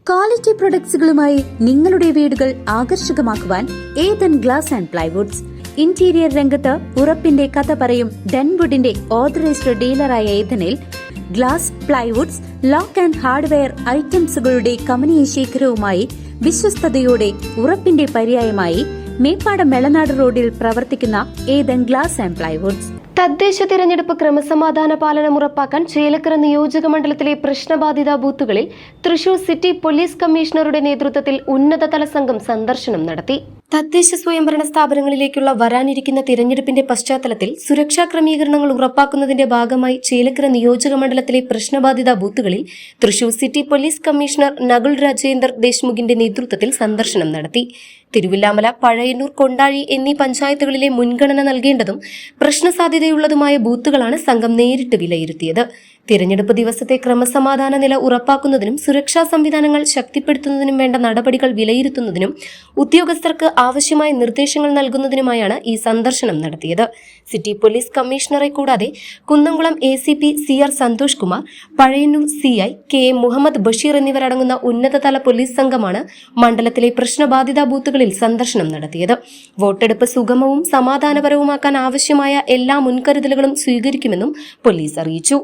Quality പ്രൊഡക്ട്സുകളുമായി നിങ്ങളുടെ വീടുകൾ ആകർഷകമാക്കുവാൻ Ethan glass and plywoods. Interior രംഗത്ത് ഉറപ്പിന്റെ കഥ പറയും ഡെൻവുഡിന്റെ ഓതറൈസ്ഡ് ഡീലറായ ഏതനിൽ glass, plywoods, lock and hardware ഐറ്റംസുകളുടെ കമനീയ ശേഖരവുമായി വിശ്വസ്തയോടെ ഉറപ്പിന്റെ പര്യായമായി മേപ്പാടം മെളനാട് റോഡിൽ പ്രവർത്തിക്കുന്ന ഏതൻ ഗ്ലാസ് ആൻഡ് പ്ലൈവുഡ്സ്. തദ്ദേശ തിരഞ്ഞെടുപ്പ് ക്രമസമാധാന പാലനം ഉറപ്പാക്കാൻ ചേലക്കര നിയോജക മണ്ഡലത്തിലെ പ്രശ്നബാധിത ബൂത്തുകളിൽ തൃശൂർ സിറ്റി പോലീസ് കമ്മീഷണറുടെ നേതൃത്വത്തിൽ ഉന്നതതല സംഘം സന്ദർശനം നടത്തി. തദ്ദേശ സ്വയംഭരണ സ്ഥാപനങ്ങളിലേക്കുള്ള വരാനിരിക്കുന്ന തിരഞ്ഞെടുപ്പിന്റെ പശ്ചാത്തലത്തിൽ സുരക്ഷാ ക്രമീകരണങ്ങൾ ഉറപ്പാക്കുന്നതിന്റെ ഭാഗമായി ചേലക്കര നിയോജക മണ്ഡലത്തിലെ പ്രശ്നബാധിത ബൂത്തുകളിൽ Thrissur city police commissioner Nakul Rajender ദേശ്മുഖിന്റെ നേതൃത്വത്തിൽ സന്ദർശനം നടത്തി. തിരുവില്ലാമല, പഴയന്നൂർ, കൊണ്ടാഴി എന്നീ പഞ്ചായത്തുകളിലെ മുൻഗണന നൽകേണ്ടതും പ്രശ്നസാധ്യതയുള്ളതുമായ ബൂത്തുകളാണ് സംഘം നേരിട്ട് വിലയിരുത്തിയത്. തിരഞ്ഞെടുപ്പ് ദിവസത്തെ ക്രമസമാധാന നില ഉറപ്പാക്കുന്നതിനും സുരക്ഷാ സംവിധാനങ്ങൾ ശക്തിപ്പെടുത്തുന്നതിനും വേണ്ട നടപടികൾ വിലയിരുത്തുന്നതിനും ഉദ്യോഗസ്ഥർക്ക് ആവശ്യമായ നിർദ്ദേശങ്ങൾ നൽകുന്നതിനുമായാണ് ഈ സന്ദർശനം നടത്തിയത്. സിറ്റി പോലീസ് കമ്മീഷണറെ കൂടാതെ Kunnamkulam ACP CR Santhosh Kumar, Pazhayannur CI KM Muhammad Basheer എന്നിവരടങ്ങുന്ന ഉന്നതതല പോലീസ് സംഘമാണ് മണ്ഡലത്തിലെ പ്രശ്നബാധിത ബൂത്തുകളിൽ സന്ദർശനം നടത്തിയത്. വോട്ടെടുപ്പ് സുഗമവും സമാധാനപരവുമാക്കാൻ ആവശ്യമായ എല്ലാ മുൻകരുതലുകളും സ്വീകരിക്കുമെന്നും പോലീസ് അറിയിച്ചു.